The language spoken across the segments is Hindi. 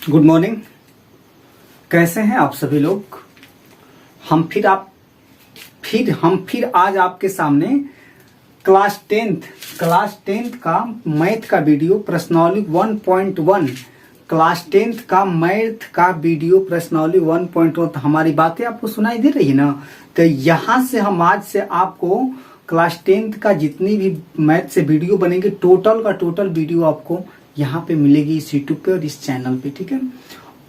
Good morning. कैसे हैं आप सभी लोग। हम फिर आज आपके सामने क्लास टेंथ का मैथ का वीडियो प्रश्नावली 1.1 क्लास टेंथ का मैथ का वीडियो प्रश्नावली 1.1। हमारी बातें आपको सुनाई दे रही है ना। तो यहाँ से हम आज से आपको क्लास टेंथ का जितनी भी मैथ से वीडियो बनेगी टोटल का टोटल वीडियो आपको यहाँ पे मिलेगी इस यूट्यूब पे और इस चैनल पे, ठीक है।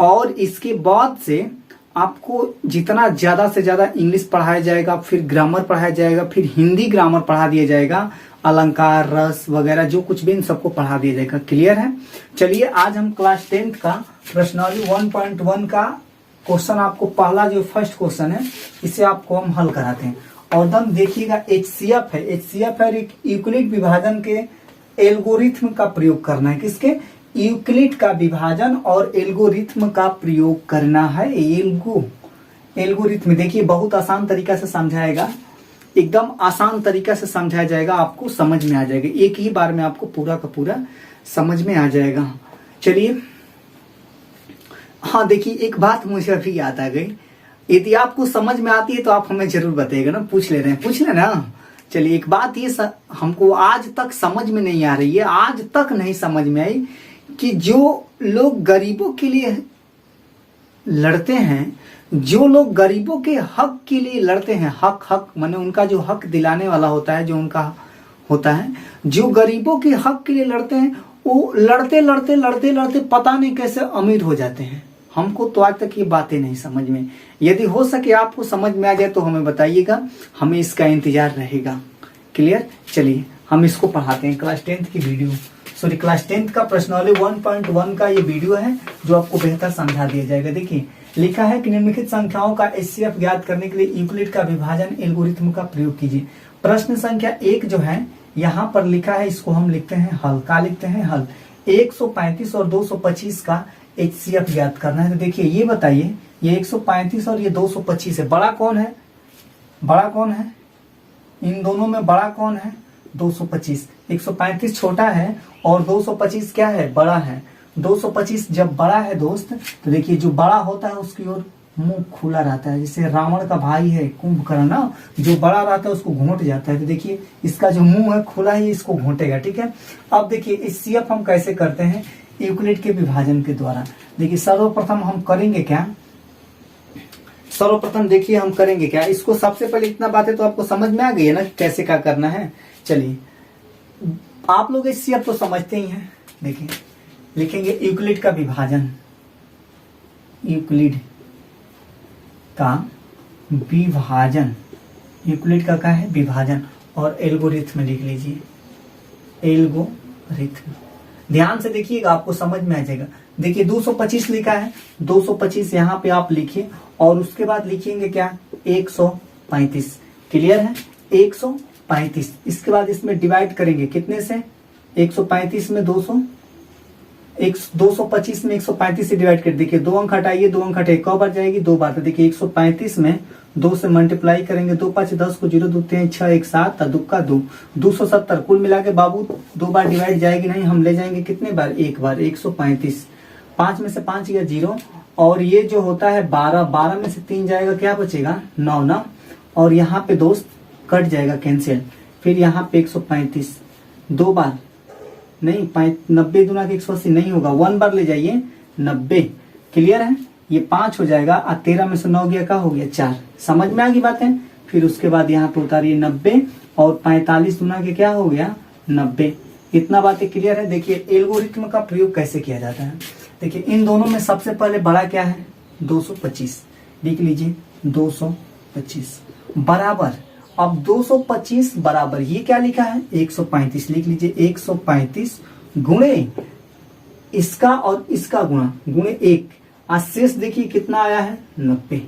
और इसके बाद से आपको जितना ज्यादा से ज्यादा इंग्लिश पढ़ाया जाएगा, फिर ग्रामर पढ़ाया जाएगा, फिर हिंदी ग्रामर पढ़ा दिया जाएगा, अलंकार रस वगैरह जो कुछ भी इन सबको पढ़ा दिया जाएगा। क्लियर है। चलिए आज हम क्लास टेंथ का प्रश्नावली 1.1 का क्वेश्चन आपको पहला जो फर्स्ट क्वेश्चन है इसे आपको हम हल कराते हैं। और दम देखिएगा HCF है एक यूक्लिड विभाजन के एल्गोरिथ्म का प्रयोग करना है। किसके? यूक्लिड का विभाजन और एल्गोरिथ्म का प्रयोग करना है। एल्गोरिथ्म देखिए बहुत आसान तरीका से समझाएगा, एकदम आसान तरीका से समझाया जाएगा, आपको समझ में आ जाएगा। एक ही बार में आपको पूरा का पूरा समझ में आ जाएगा। चलिए हाँ देखिए एक बात मुझे अभी याद आ गई, यदि आपको समझ में आती है तो आप हमें जरूर बताइएगा ना। पूछ लेना। चलिए एक बात ये हमको आज तक समझ में नहीं आ रही है, आज तक नहीं समझ में आई कि जो लोग गरीबों के लिए लड़ते हैं, जो लोग गरीबों के हक के लिए लड़ते हैं, हक माने उनका जो हक दिलाने वाला होता है, जो उनका होता है, जो गरीबों के हक के लिए लड़ते हैं, वो लड़ते पता नहीं कैसे अमीर हो जाते हैं। हमको तो आज तक ये बातें नहीं समझ में। यदि हो सके आपको समझ में आ जाए तो हमें बताइएगा, हमें इसका इंतजार रहेगा। क्लियर। चलिए हम इसको पढ़ाते हैं। क्लास टेंथ का प्रश्नावली 1.1 का ये वीडियो है जो आपको बेहतर समझा दिया जाएगा। देखिए लिखा है कि निम्नलिखित संख्याओं का HCF ज्ञात करने के लिए यूक्लिड का विभाजन एल्गोरिथ्म का प्रयोग कीजिए। प्रश्न संख्या 1 जो है यहाँ पर लिखा है, इसको हम लिखते हैं हल। का लिखते हैं हल। 135 और 225 का HCF ज्ञात करना है। तो देखिए ये बताइए, ये 135 और ये 225 है, बड़ा कौन है? इन दोनों में बड़ा कौन है? 225। 135 छोटा है और 225 क्या है? बड़ा है। 225 जब बड़ा है दोस्त, तो देखिए जो बड़ा होता है उसकी ओर मुंह खुला रहता है। जैसे रावण का भाई है कुंभकर्ण ना, जो बड़ा रहता है उसको घोंट जाता है। तो देखिए इसका जो मुंह है खुला ही इसको घोंटेगा, ठीक है। अब देखिए HCF हम कैसे करते हैं? यूक्लिड के विभाजन के द्वारा। देखिए सर्वप्रथम हम करेंगे क्या? देखिए हम करेंगे क्या? इसको सबसे पहले इतना बातें तो आपको समझ में आ गई है ना कैसे क्या करना है। चलिए आप लोग HCF तो समझते ही हैं। देखिए लिखेंगे यूक्लिड का विभाजन, यूक्लिड का क्या है? विभाजन। और एल्गोरिथ्म लिख लीजिए, एल्गोरिथ्म। ध्यान से देखिएगा आपको समझ में आ जाएगा। देखिए 225 लिखा है, 225 यहाँ पे आप लिखिए और उसके बाद लिखेंगे क्या? 135। क्लियर है। 135। इसके बाद इसमें डिवाइड करेंगे कितने से? 135 में 225 में 135 से डिवाइड कर। देखिए 2 अंक हटाइए, 2 अंक हटाइए, कौ बार जाएगी? 2 बार। तो देखिए 135 में 2 से मल्टीप्लाई करेंगे, 2 5 10 को 0 2 3 6 1 7 दुक्का 2 270। कुल मिला के बाबू 2 बार डिवाइड जाएगी नहीं, हम ले जाएंगे कितने बार? 1 बार। 135। 5 में से 5 गया 0 और ये जो होता है 12 में से 3 जाएगा, क्या बचेगा? 9 ना। और यहाँ पे दोस्त कट जाएगा कैंसिल। फिर यहाँ पे 135 2 बार नहीं, 90 दूना के 180 नहीं होगा, 1 बार ले जाइए 90। क्लियर है। ये 5 हो जाएगा और 13 में से 9 गया, क्या हो गया? 4। समझ में आ गई बातें। फिर उसके बाद यहाँ पे उतारिए 90 और 45 दूना के क्या हो गया? 90। इतना बातें क्लियर है। देखिए एल्गोरिथ्म का प्रयोग कैसे किया जाता है। देखिए इन दोनों में सबसे पहले बड़ा क्या है? 225। लिख लीजिए 225 बराबर। अब 225 बराबर ये क्या लिखा है? 135। लिख लीजिए 135 गुणे इसका और इसका गुणे 1। आज शेष देखिए कितना आया है? 90।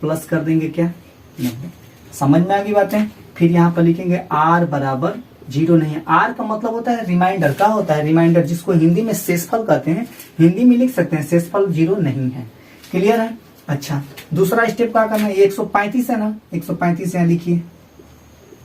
प्लस कर देंगे क्या? 90। समझ में आ गई बातें। फिर यहाँ पर लिखेंगे R बराबर 0 नहीं है। R का मतलब होता है रिमाइंडर। का होता है रिमाइंडर, जिसको हिंदी में शेषफल कहते हैं। हिंदी में लिख सकते हैं शेषफल 0 नहीं है। क्लियर है। अच्छा दूसरा स्टेप क्या करना है? 135 है ना, 135 यहाँ लिखिए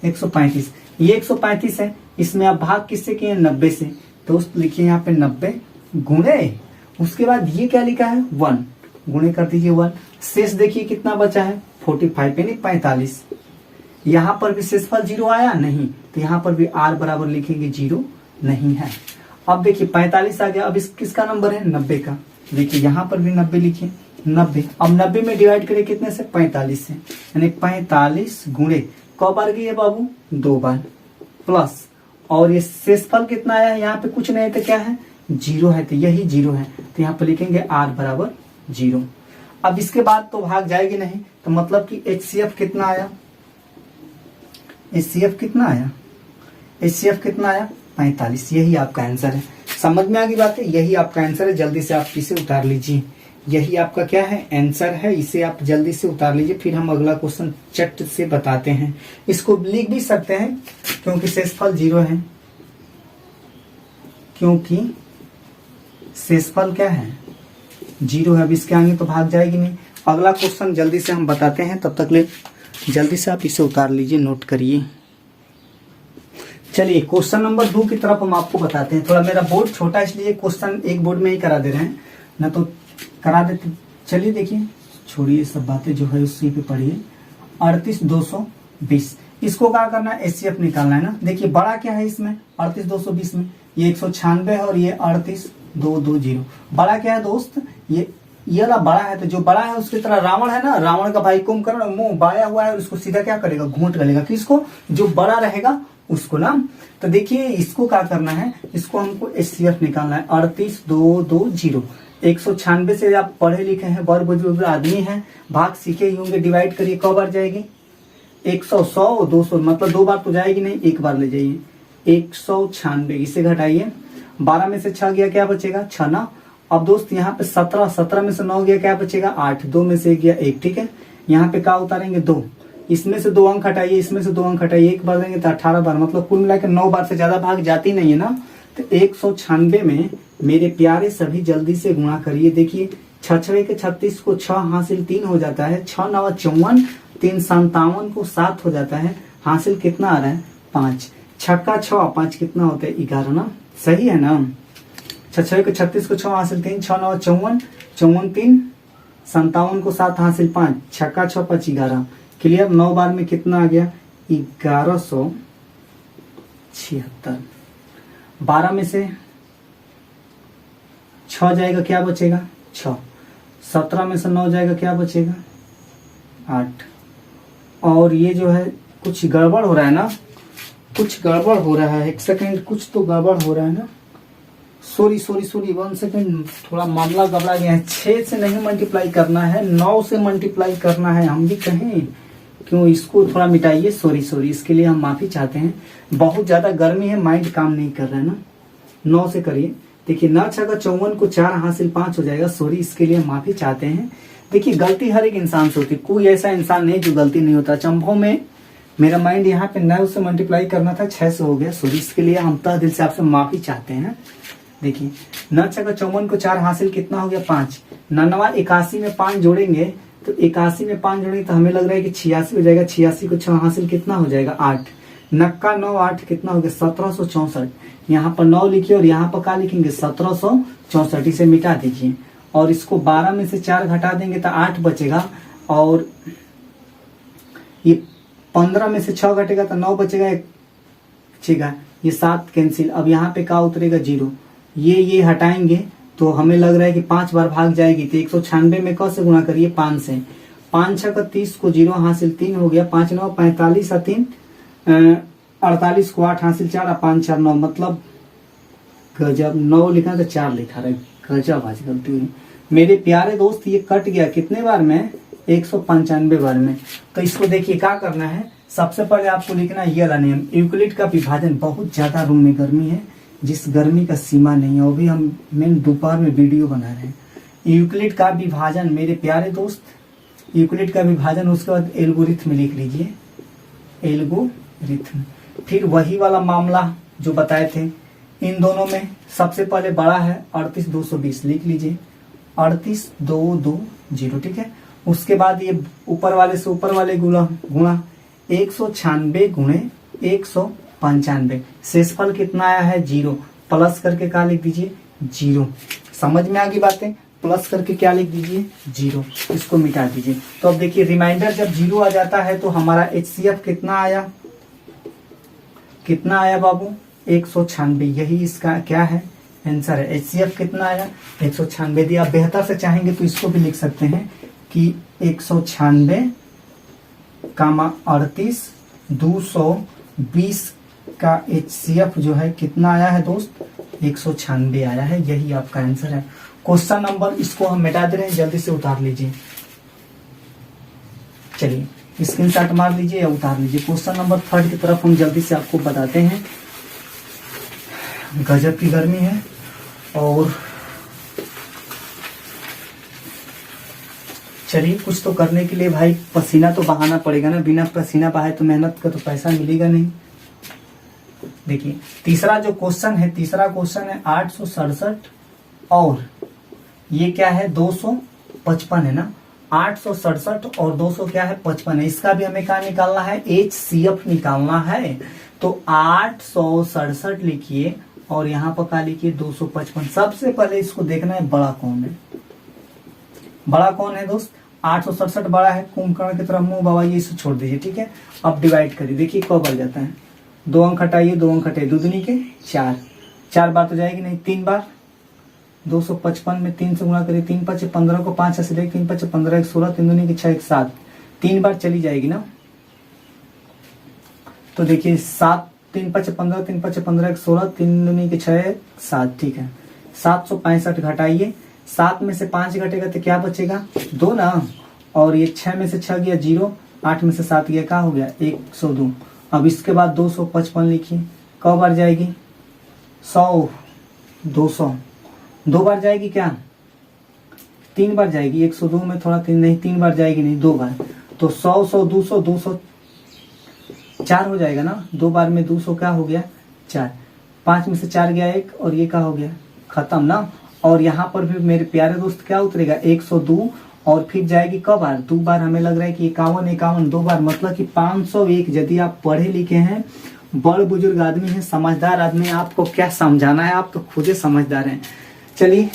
135। ये 135 है, इसमें आप भाग किससे किए? 90 से। दोस्त लिखिए यहाँ पे 90 गुणे उसके बाद ये क्या लिखा है 1, गुणे कर दीजिए 1। शेष देखिए कितना बचा है 45 यानी 45। यहाँ पर भी शेषफल 0 आया नहीं, तो यहाँ पर भी r बराबर लिखेंगे 0 नहीं है। अब देखिए 45 आ गया, अब इस किसका नंबर है 90 का। देखिए यहाँ पर भी 90 लिखिए 90। अब 90 में डिवाइड करें कितने से 45 से, यानी 45 गुणे कब बार गई है बाबू 2 बार, प्लस और ये शेषफल कितना आया है, यहाँ पे कुछ नहीं है तो क्या है 0 है, तो यही 0 है, तो यहाँ पे लिखेंगे r बराबर 0। अब इसके बाद तो भाग जाएगी नहीं, तो मतलब कि HCF कितना आया, HCF कितना आया, HCF कितना आया 45। यही आपका आंसर है। समझ में आ गई बात है, यही आपका आंसर है। जल्दी से आप इसे उतार लीजिए, यही आपका क्या है आंसर है, इसे आप जल्दी से उतार लीजिए। फिर हम अगला क्वेश्चन चट से बताते हैं। इसको लिख भी सकते हैं क्योंकि शेषफल 0 है, क्योंकि शेषफल क्या है 0 है। अब इसके आगे तो भाग जाएगी नहीं। अगला क्वेश्चन जल्दी से हम बताते हैं, तब तक ले जल्दी से आप इसे उतार लीजिए, नोट करिए। चलिए क्वेश्चन नंबर 2 की तरफ हम आपको बताते हैं। थोड़ा मेरा बोर्ड छोटा है इसलिए क्वेश्चन एक बोर्ड में ही करा दे रहे हैं, ना तो करा देते। चलिए देखिए, छोड़िए सब बातें, जो है उसी पे पढ़िए। 38,220 इसको क्या करना है HCF निकालना है ना। देखिए बड़ा क्या है इसमें 38,220 में, ये 196 है और ये 38,220। बड़ा क्या है दोस्त, ये वाला बड़ा है, तो जो बड़ा है उसकी तरह रावण है ना, रावण का भाई कुंभकर्ण मुंह बाया हुआ है और उसको सीधा क्या करेगा घूंट करेगा, किसको जो बड़ा रहेगा उसको ना। तो देखिए इसको क्या करना है, इसको हमको HCF निकालना है 38,220। 196 से आप पढ़े लिखे हैं, बड़ बुजुर्ग आदमी हैं, भाग सीखे ही होंगे। डिवाइड करिए कब बार जाएगी 100 100 200, मतलब 2 बार तो जाएगी नहीं, 1 बार ले जाइए 196। इसे घटाइए, 12 में से 6 गया क्या बचेगा 6 ना। अब दोस्त यहाँ पे 17 में से 9 गया क्या बचेगा 8, 2 में से 1 गया 1, ठीक है। यहाँ पे क्या उतारेंगे 2, इसमें से 2 अंक हटाइए, इसमें से 2 अंक हटाइए, 1 बार देंगे तो 18 बार, मतलब कुल मिलाकर 9 बार से ज्यादा भाग जाती नहीं है ना। तो 196 में मेरे प्यारे सभी जल्दी से गुणा करिए। देखिए 6 के 36 को 6 हासिल 3 हो जाता है, 6 9 54, 3 57 को 7 हो जाता है, हासिल कितना आ रहा है 5। 6 6 5 कितना होता है 11 ना, सही है ना। 6 के 36 को 6 हासिल 3, 6 9 54, 54 3 57 को 7 हासिल 5, 6 6 5 11। क्लियर। 9 बार में कितना आ गया 1176। 12 में से 6 जाएगा क्या बचेगा 6। 17 में से 9 जाएगा क्या बचेगा 8। और ये जो है कुछ गड़बड़ हो रहा है ना, कुछ गड़बड़ हो रहा है, 1 सेकंड, कुछ तो गड़बड़ हो रहा है ना। सॉरी 1 सेकंड, थोड़ा मामला गड़बड़ा गया है। 6 से नहीं मल्टीप्लाई करना है, 9 से मल्टीप्लाई करना है। हम भी कहें क्यों, इसको थोड़ा मिटाइए। सॉरी, इसके लिए हम माफी चाहते हैं। बहुत ज्यादा गर्मी है, माइंड काम नहीं कर रहा है ना। 9 से करिए। देखिए 9 6 54 को 4 हासिल 5 हो जाएगा। सॉरी, इसके लिए माफी चाहते हैं। देखिए गलती हर एक इंसान से होती है, कोई ऐसा इंसान नहीं जो गलती नहीं होता। चंभों में मेरा माइंड यहाँ पे 9 से मल्टीप्लाई करना था, 6 से हो गया। सॉरी, इसके लिए हम तहे दिल से आपसे माफी चाहते हैं। देखिए 9 6 54 को 4 हासिल कितना हो गया 5। 9 81 में 5 जोड़ेंगे तो 81 में 5 जोड़ेंगे तो हमें लग रहा है कि 86 हो जाएगा। 86 को 6 हासिल कितना हो जाएगा 8। 9 9 8 कितना हो गया 1764। यहाँ पर 9 लिखिए और यहाँ पर क्या लिखेंगे 1764। इसे मिटा दीजिए और इसको 12 में से 4 घटा देंगे तो 8 बचेगा। और ये 15 में से 6 घटेगा तो 9 बचेगा, बचेगा ये 7 कैंसिल। अब यहाँ पे क्या उतरेगा 0। ये हटाएंगे तो हमें लग रहा है कि 5 बार भाग जाएगी। तो 196 में कैसे गुणा करिए 5 से। 5 6 30 को 0 हासिल 3 हो गया। 5 9 45 और 3 48 को 8 हासिल 4 और 5 4 9, मतलब गजब। 9 लिखा तो 4 लिखा रहा, गजब आज गलती हुई मेरे प्यारे दोस्त। ये कट गया कितने बार में 195 बार में। तो इसको देखिए क्या करना है, सबसे पहले आपको लिखना है ये वाला नियम, यूक्लिड का विभाजन। बहुत ज्यादा रूम में गर्मी है, जिस गर्मी का सीमा नहीं है। वो भी मैं दोपहर में वीडियो बना रहे हैं। यूक्लिड का विभाजन मेरे प्यारे दोस्त, यूक्लिड का विभाजन, उसके बाद एल्गोरिथम लिख लीजिए, एल्गोरिथम। फिर वही वाला मामला जो बताए थे, इन दोनों में सबसे पहले बड़ा है 38,220 लिख लीजिए, 38,220, ठीक है। उसके बाद ये ऊपर वाले से ऊपर वाले गुणा 196 गुणे 195। शेषफल कितना आया है 0, प्लस करके क्या लिख दीजिए 0। समझ में आ गई बातें। प्लस करके क्या लिख दीजिए 0, इसको मिटा दीजिए। तो अब देखिए रिमाइंडर जब 0 आ जाता है तो हमारा HCF कितना आया, कितना आया बाबू 196, यही इसका क्या है आंसर है। HCF कितना आया 196 दिया। आप बेहतर से चाहेंगे तो इसको भी लिख सकते हैं कि 196 कामा 38 220 का HCF जो है कितना आया है दोस्त 196 आया है, यही आपका आंसर है। क्वेश्चन नंबर इसको हम मिटा दे रहे हैं, जल्दी से उतार लीजिए। चलिए स्क्रीनशॉट मार लीजिए या उतार लीजिए। क्वेश्चन नंबर 3 की तरफ हम जल्दी से आपको बताते हैं। गजब की गर्मी है और चलिए कुछ तो करने के लिए भाई पसीना तो बहाना पड़ेगा ना, बिना पसीना बहाए तो मेहनत का तो पैसा मिलेगा नहीं। देखिए तीसरा जो क्वेश्चन है, तीसरा क्वेश्चन है 867 और ये क्या है 255 है ना, 867 और 200 क्या है 55 है। इसका भी हमें क्या निकालना है HCF निकालना है। तो 867 लिखिए और यहाँ पर क्या लिखिए 255। सबसे पहले इसको देखना है बड़ा कौन है, बड़ा कौन है दोस्त 867 बड़ा है, कुंभकर्ण की तरफ मुंह बाबा, ये इसे छोड़ दीजिए ठीक है। अब डिवाइड करिए, देखिए कब बन जाता है 2 अंक हटाइए, 2 अंक हटाइए, दूधनी के 4, 4 बार तो जाएगी नहीं, 3 बार 255 में 3 से गुणा करिए, 3 5 15 को 5 से लेकर 3 5 15 1 16, 3 दूनी के 6 1 7, 3 बार चली जाएगी ना। तो देखिए 7 3 5 15 3 5 15 1 16, 3 दूनी के 6 7, ठीक है 765 घटाइए, 7 में से 5 घटेगा तो क्या बचेगा 2 ना, और ये 6 में से 6 गया 0, 8 में से 7 गया क्या हो गया 102। अब इसके बाद 255 लिखिए, कब बार जाएगी 100 200, 2 बार जाएगी क्या 3 बार जाएगी, 102 में थोड़ा 3 नहीं 3 बार जाएगी नहीं 2 बार, तो 100 100 200 200 4 हो जाएगा ना, 2 बार में 200 क्या हो गया 4, 5 में से 4 गया 1 और ये क्या हो गया खत्म ना। और यहाँ पर भी मेरे प्यारे दोस्त क्या उतरेगा 102 और फिर जाएगी कब बार 2 बार, हमें लग रहा है कि 51 2 बार मतलब कि 501। यदि आप पढ़े लिखे हैं, बड़ बुजुर्ग आदमी हैं, समझदार आदमी, आपको क्या समझाना है, आप तो खुद ही समझदार हैं। चलिए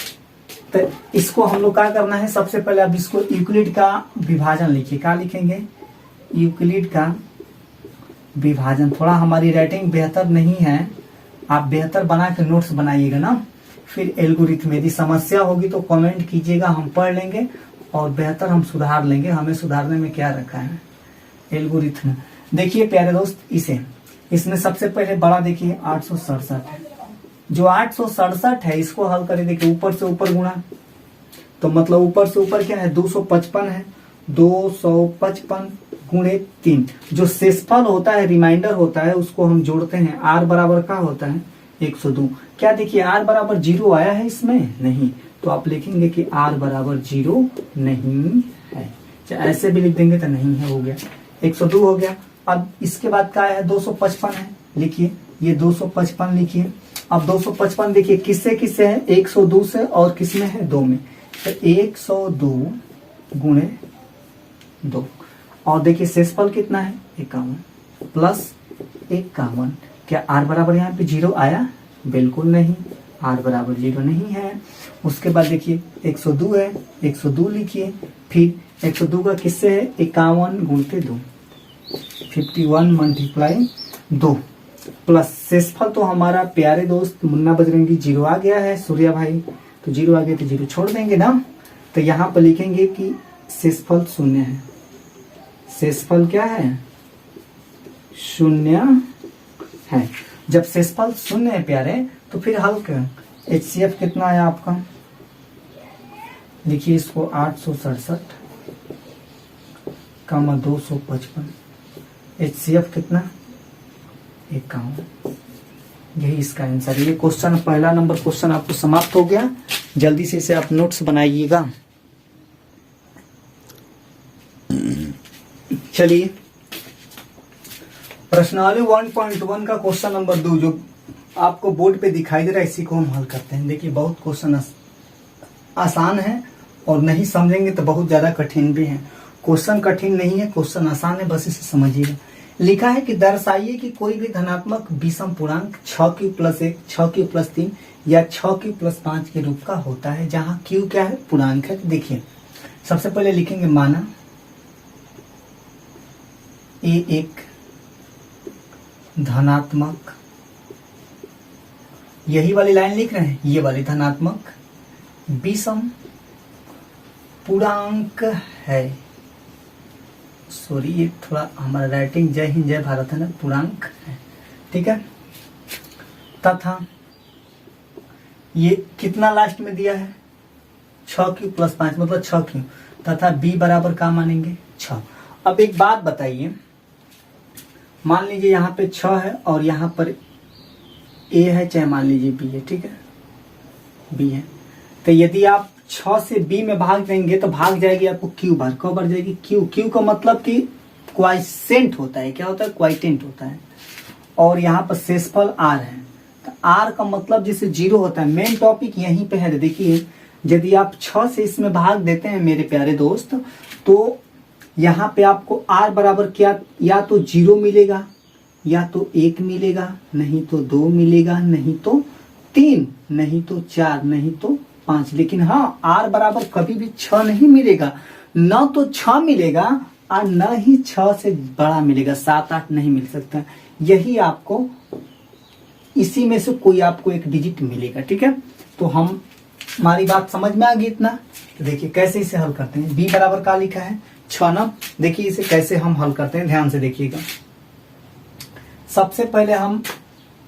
तो इसको हम लोग क्या करना है, सबसे पहले अब इसको यूक्लिड का विभाजन लिखिए। क्या लिखेंगे यूक्लिड का विभाजन। थोड़ा हमारी राइटिंग बेहतर नहीं है, आप बेहतर बना के नोट्स बनाइएगा ना। फिर एल्गोरिथम यदि समस्या होगी तो कमेंट कीजिएगा, हम पढ़ लेंगे और बेहतर हम सुधार लेंगे। हमें सुधारने में क्या रखा है एल्गोरिथम। देखिए प्यारे दोस्त, इसमें सबसे पहले बड़ा देखिए 867 है। जो 867 है इसको हल करें, देखिए ऊपर से ऊपर गुणा, तो मतलब ऊपर से ऊपर क्या है 255 है, 255 गुणे 3। जो शेषफल होता है रिमाइंडर होता है उसको हम जोड़ते हैं, r बराबर क्या होता है 102। क्या देखिए r बराबर 0 आया है इसमें नहीं, तो आप लिखेंगे कि r बराबर 0 नहीं है। चाहे ऐसे भी लिख देंगे तो नहीं है, हो गया 102 हो गया। अब इसके बाद क्या है 255 है, लिखिए ये 255 लिखिए। अब 255 देखिए किससे किससे है 102 से, और किसमें है 2 में, तो 102 गुणे 2। और देखिए शेषफल कितना है 51 प्लस 51। क्या r बराबर यहाँ पे 0 आया, बिल्कुल नहीं, r बराबर 0 नहीं है। उसके बाद देखिए 102 है, 102 लिखिए, फिर 102 का किससे है 51 गुणते 2, 51 मल्टीप्लाई 2 प्लस शेषफल तो हमारा प्यारे दोस्त मुन्ना बजरंगी 0 आ गया है, सूर्या भाई तो 0 आ गया तो 0 छोड़ देंगे ना। तो यहाँ पर लिखेंगे कि शेषफल 0 है। शेषफल क्या है 0 है। जब शेषफल 0 है प्यारे तो फिर हल कर HCF कितना है आपका, लिखिए इसको 867 कामा 255, HCF कितना 51, यही इसका आंसर है। ये क्वेश्चन पहला नंबर क्वेश्चन आपको समाप्त हो गया। जल्दी से इसे आप नोट्स बनाइएगा। चलिए प्रश्नावली 1.1 का क्वेश्चन नंबर 2 जो आपको बोर्ड पे दिखाई दे रहा है, इसी को हम हल करते हैं। देखिए बहुत क्वेश्चन आसान है और नहीं समझेंगे तो बहुत ज्यादा कठिन भी है। क्वेश्चन कठिन नहीं है, क्वेश्चन आसान है, बस इसे समझिए। लिखा है कि दर्शाइए कि कोई भी धनात्मक विषम पूर्णांक 6q+1, 6q+3 या 6q+5 के रूप का होता है, जहां q क्या है, पूर्णांक है। तो देखिए सबसे पहले लिखेंगे माना ए एक धनात्मक, यही वाली लाइन लिख रहे हैं, ये वाली धनात्मक विषम पूर्णांक है। सॉरी ये थोड़ा हमारा राइटिंग जय हिंद जय भारत है ना, पूर्णांक है, ठीक है। तथा ये कितना लास्ट में दिया है, 6q+5 मतलब 6q, तथा b बराबर का मानेंगे 6। अब एक बात बताइए, मान लीजिए यहाँ पे 6 है और यहाँ पर a है, चाहे मान लीजिए b है, ठीक है, b है। तो यदि आप 6 से b में भाग देंगे तो भाग जाएगी आपको q बार, कब बढ़ जाएगी q का मतलब कि क्वाइसेंट होता है, क्या होता है, क्वाइटेंट होता है। और यहाँ पर शेषफल r है, तो r का मतलब जैसे 0 होता है। मेन टॉपिक यहीं पे है। देखिए यदि आप 6 से इसमें भाग देते हैं मेरे प्यारे दोस्त, तो यहाँ पे आपको r बराबर क्या, या तो 0 मिलेगा, या तो 1 मिलेगा, नहीं तो 2 मिलेगा, नहीं तो 3, नहीं तो 4, नहीं तो 5। लेकिन हाँ r बराबर कभी भी 6 नहीं मिलेगा, न तो 6 मिलेगा और न ही 6 से बड़ा मिलेगा, 7, 8 नहीं मिल सकता। यही आपको इसी में से कोई आपको एक डिजिट मिलेगा, ठीक है। तो हम हमारी बात समझ में आ गई इतना। तो देखिए कैसे इसे हल करते हैं, b बराबर का लिखा है 6 ना। देखिए इसे कैसे हम हल करते हैं, ध्यान से देखिएगा। सबसे पहले हम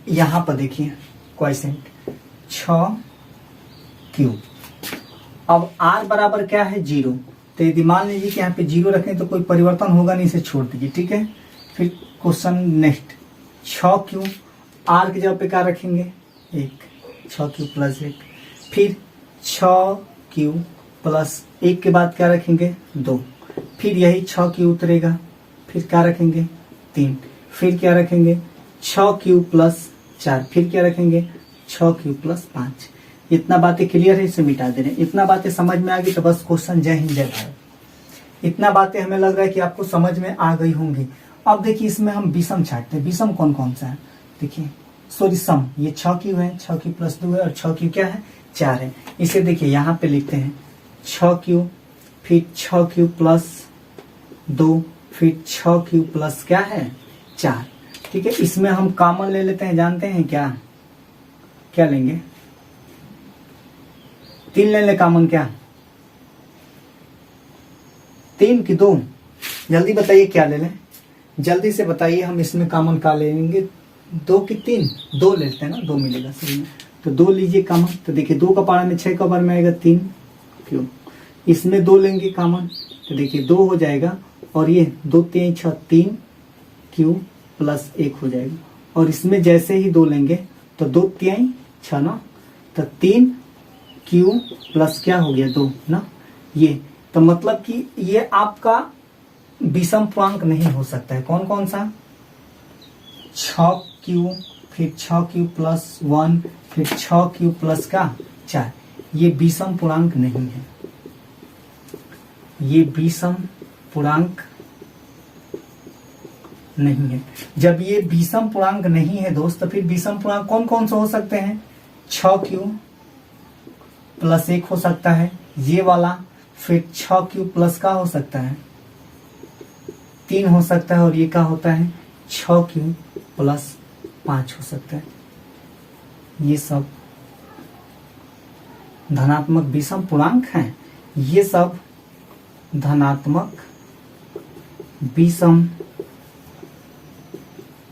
यहां पर देखिए क्वोशिएंट 6q, अब r बराबर क्या है 0। तो यदि मान लीजिए कि यहाँ पे 0 रखें तो कोई परिवर्तन होगा नहीं, इसे छोड़ दीजिए, ठीक है। फिर क्वेश्चन नेक्स्ट 6q, r की जगह पे क्या रखेंगे 1, 6q+1, फिर 6q+1 के बाद क्या रखेंगे 2, फिर यही 6q उतरेगा, फिर क्या रखेंगे 3, फिर क्या रखेंगे 6q+4, फिर क्या रखेंगे 6q+5। इतना बातें क्लियर है, इसे मिटा दे रहे हैं। इतना बातें समझ में आ गई तो बस क्वेश्चन जय हिंद जय भारत। इतना बातें हमें लग रहा है कि आपको समझ में आ गई होंगी। अब देखिए इसमें हम विषम छांटते हैं। विषम कौन कौन सा है, देखिए सॉरी सम, ये 6q है, 6q+2 है और 6q क्या है 4 है। इसे देखिए यहाँ पे लिखते हैं 6q, फिर 6q+2, फिर 6q+ क्या है 4, ठीक है। इसमें हम कॉमन ले लेते हैं, जानते हैं क्या क्या लेंगे, 3 ले ले कॉमन, क्या 3 की 2, जल्दी बताइए क्या ले लें, जल्दी से बताइए। हम इसमें कॉमन का ले लेंगे, 2 की 3, 2 लेते हैं ना, 2 मिलेगा सही में। तो 2 लीजिए कॉमन, तो देखिए 2 का पारा में 6 का बार में आएगा 3 क्यों, इसमें 2 लेंगे कॉमन, तो देखिए 2 हो जाएगा, और ये 2 3 6 3q+1 हो जाएगा। और इसमें जैसे ही 2 लेंगे तो 2 3 6 ना, तो 3q+ क्या हो गया 2 ना। ये तो मतलब कि ये आपका विषम पूर्णांक नहीं हो सकता है। कौन कौन सा, 6q, फिर 6q+1, फिर 6q+4, ये विषम पूर्णांक नहीं है, ये विषम पूर्णांक नहीं है। जब ये विषम पूर्णांक नहीं है दोस्त, तो फिर विषम पूर्णांक कौन कौन से हो सकते हैं, 6q+1 हो सकता है ये वाला, फिर 6q+ का हो सकता है 3 हो सकता है, और ये क्या होता है 6q+5 हो सकता है। ये सब धनात्मक विषम पूर्णांक हैं, ये सब धनात्मक विषम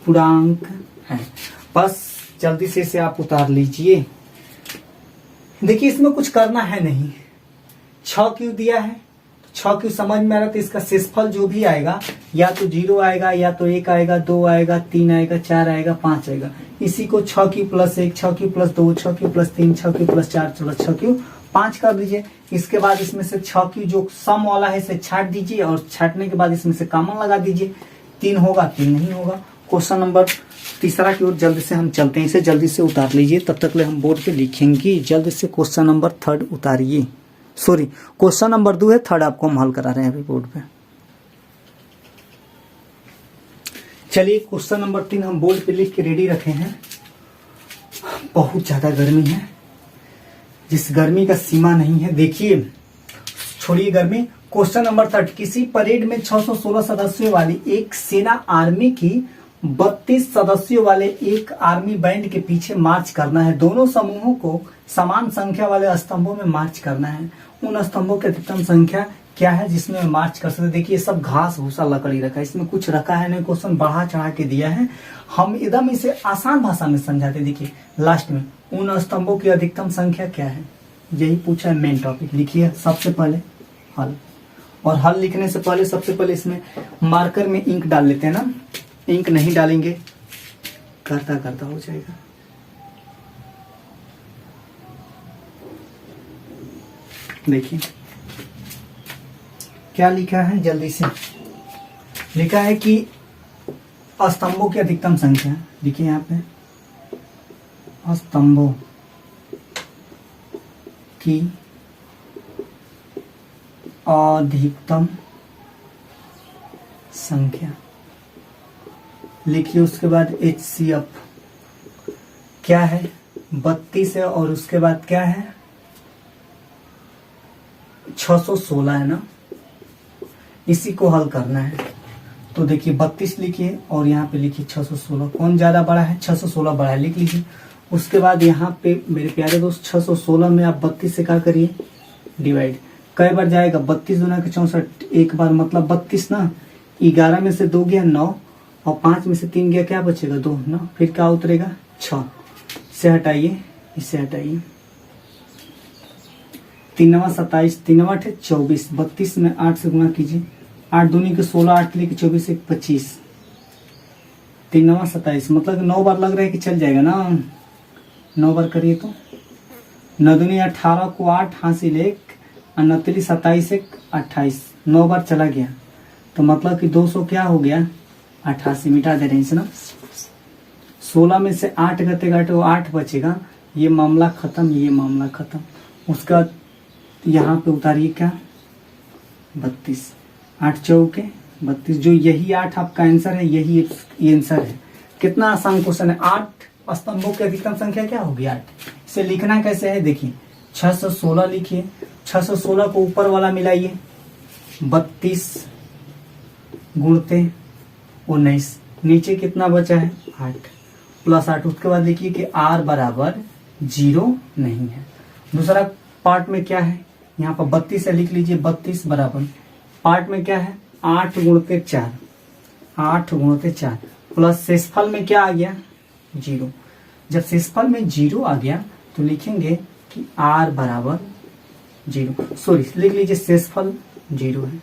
पूर्णांक है। बस जल्दी से इसे आप उतार लीजिए। देखिए इसमें कुछ करना है नहीं, 6q दिया है, 6q समझ में आ रहा, तो इसका शेषफल जो भी आएगा या तो 0 आएगा, या तो 1 आएगा, 2 आएगा, 3 आएगा, 4 आएगा, 5 आएगा। इसी को 6q+1, 6q+2, 6q+3, 6q+4, चलो 6q5 कर दीजिए। इसके बाद इसमें से 6q जो सम वाला है इसे छाट दीजिए, और छाटने के बाद इसमें से कॉमन लगा दीजिए। 3 होगा, 3 नहीं होगा। क्वेश्चन नंबर 3 की ओर जल्दी से हम चलते हैं, इसे जल्दी से उतार लीजिए, तब तक ले हम बोर्ड पे लिखेंगे। जल्दी से क्वेश्चन नंबर 3 उतारिए, सॉरी क्वेश्चन नंबर 2 है, 3 आपको हम हल करा रहे हैं अभी बोर्ड पे। चलिए क्वेश्चन नंबर 3 हम बोर्ड पे लिख के रेडी रखे हैं। बहुत ज्यादा गर्मी है, जिस गर्मी का सीमा नहीं है। देखिए, छोड़िए गर्मी। क्वेश्चन नंबर 3, किसी परेड में 616 सदस्यों वाली एक सेना आर्मी की 32 सदस्यों वाले एक आर्मी बैंड के पीछे मार्च करना है। दोनों समूहों को समान संख्या वाले स्तंभों में मार्च करना है। उन स्तंभों की अधिकतम संख्या क्या है जिसमें मार्च कर सकते। देखिए सब घास भूसा लकड़ी रखा है, इसमें कुछ रखा है नहीं। क्वेश्चन बढ़ा चढ़ा के दिया है, हम एकदम इसे आसान भाषा में समझाते। देखिए लास्ट में उन स्तंभों की अधिकतम संख्या क्या है, यही पूछा है मेन टॉपिक। लिखिए सबसे पहले हल, और हल लिखने से पहले सबसे पहले इसमें मार्कर में इंक डाल लेते हैं ना। इंक नहीं डालेंगे करता करता हो जाएगा। देखिए क्या लिखा है, जल्दी से लिखा है कि स्तंभों की अधिकतम संख्या। देखिए यहाँ पे स्तंभों की अधिकतम संख्या लिखिए। उसके बाद HCF क्या है, 32 है, और उसके बाद क्या है 616 है ना। इसी को हल करना है। तो देखिए 32 लिखिए और यहाँ पे लिखिए 616। कौन ज्यादा बड़ा है, 616 बड़ा है, लिख लीजिए। उसके बाद यहाँ पे मेरे प्यारे दोस्त 616 में आप 32 से क्या करिए डिवाइड। कई बार जाएगा, 32 दूना के 64, एक बार मतलब 32 ना। 11 में से 2 गया 9, और 5 में से 3 गया, क्या बचेगा 2 ना। फिर क्या उतरेगा 6 से हटाइए, इससे हटाइए। 3 9 27, 3 8 24, 32 में 8 से गुणा कीजिए। 8 दूनी के 16, 8 लेके 24 1 25, 3 9 27, मतलब 9 बार लग रहा है कि चल जाएगा ना। 9 बार करिए तो 9 दूनी 18 को 8 हासिल 1, 29 27 1 28, 9 बार चला गया। तो मतलब कि 200 क्या हो गया 88, मिटा दे रहे हैं ना। 16 में से 8 घटेगा तो 8 बचेगा। ये मामला खत्म, ये मामला खत्म। उसका यहाँ पे उतारिए क्या 32, 8 चौके 32, जो यही 8 आपका आंसर है, यही आंसर है। कितना आसान क्वेश्चन है। 8 स्तंभों की अधिकतम संख्या क्या होगी 8। इसे लिखना कैसे है, देखिए 616 लिखिए। 616 को ऊपर वाला मिलाइए, 32 गुणते 19, नीचे कितना बचा है 8 प्लस 8। उसके बाद लिखिए कि R बराबर 0 नहीं है। दूसरा पार्ट में क्या है, यहाँ पर 32 है, लिख लीजिए 32 बराबर पार्ट में क्या है 8 गुणते 4, 8 गुणते 4 प्लस शेषफल में क्या आ गया 0। जब शेषफल में 0 आ गया तो लिखेंगे कि R बराबर 0, सॉरी लिख लीजिए शेषफल 0 है।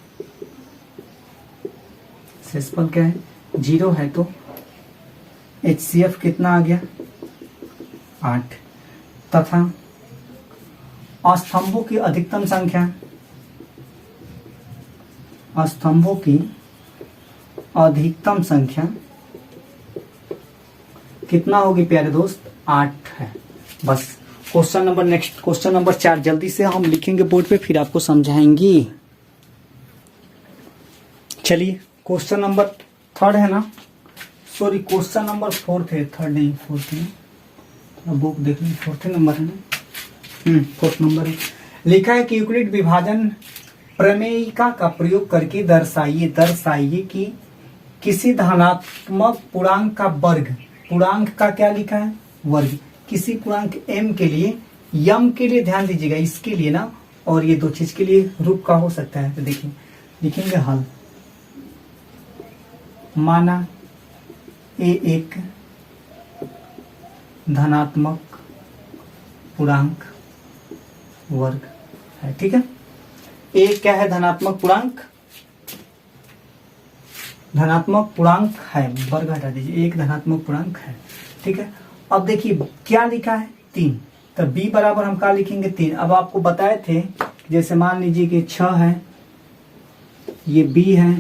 शेषफल क्या है 0 है, तो HCF कितना आ गया 8, तथा स्तंभों की अधिकतम संख्या, स्तंभों की अधिकतम संख्या कितना होगी प्यारे दोस्त 8 है। बस question number next, question number 4 जल्दी से हम लिखेंगे बोर्ड पे, फिर आपको समझाएंगे। चलिए क्वेश्चन नंबर 3 है ना, सॉरी क्वेश्चन नंबर 4 थे, 3 नहीं 4 थे। बुक देख ली, 4 नंबर है ना, 4 नंबर है। लिखा है कि यूक्लिड विभाजन प्रमेयिका का प्रयोग करके दर्शाइए कि किसी धनात्मक पूर्णांक का वर्ग, पूर्णांक का क्या लिखा है वर्ग, किसी पूर्णांक m के लिए, यम के लिए ध्यान दीजिएगा, इसके लिए ना, और ये दो चीज के लिए रूप का हो सकता है। तो देखिए लिखेंगे हल, माना a एक धनात्मक पूर्णांक वर्ग है, ठीक है। ए क्या है धनात्मक पूर्णांक, धनात्मक पूर्णांक है, वर्ग हटा दीजिए, एक धनात्मक पूर्णांक है, ठीक है। अब देखिए क्या लिखा है 3, तो b बराबर हम क्या लिखेंगे 3। अब आपको बताए थे जैसे मान लीजिए कि 6 है, ये b है,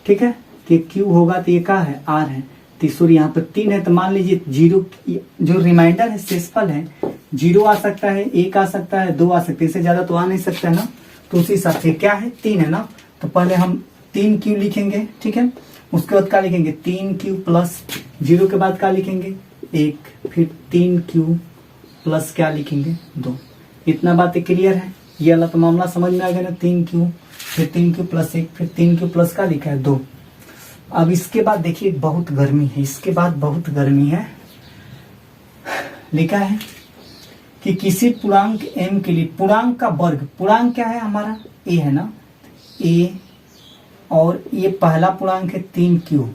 ठीक है, कि q होगा तो ये क्या है r है, तीसरी यहाँ पर 3 है, तो मान लीजिए 0 जो रिमाइंडर है शेषफल है 0 आ सकता है, 1 आ सकता है, 2 आ सकते हैं, इससे ज्यादा तो आ नहीं सकता है ना। तो उसी हिसाब से क्या है 3 है ना, तो पहले हम 3 क्यों लिखेंगे, ठीक है। उसके बाद क्या लिखेंगे 3q प्लस 0 के बाद क्या लिखेंगे 1, फिर 3q प्लस क्या लिखेंगे 2। इतना बातें क्लियर है। ये वाला तो मामला समझ में आ गया ना, 3q फिर 3q प्लस 1 फिर 3q प्लस का लिखा है 2। अब इसके बाद देखिए बहुत गर्मी है, इसके बाद बहुत गर्मी है। लिखा है कि किसी पूर्णांक m के लिए पूर्णांक का वर्ग, पूर्णांक क्या है हमारा a है ना, a, और ये पहला पूर्णांक है 3q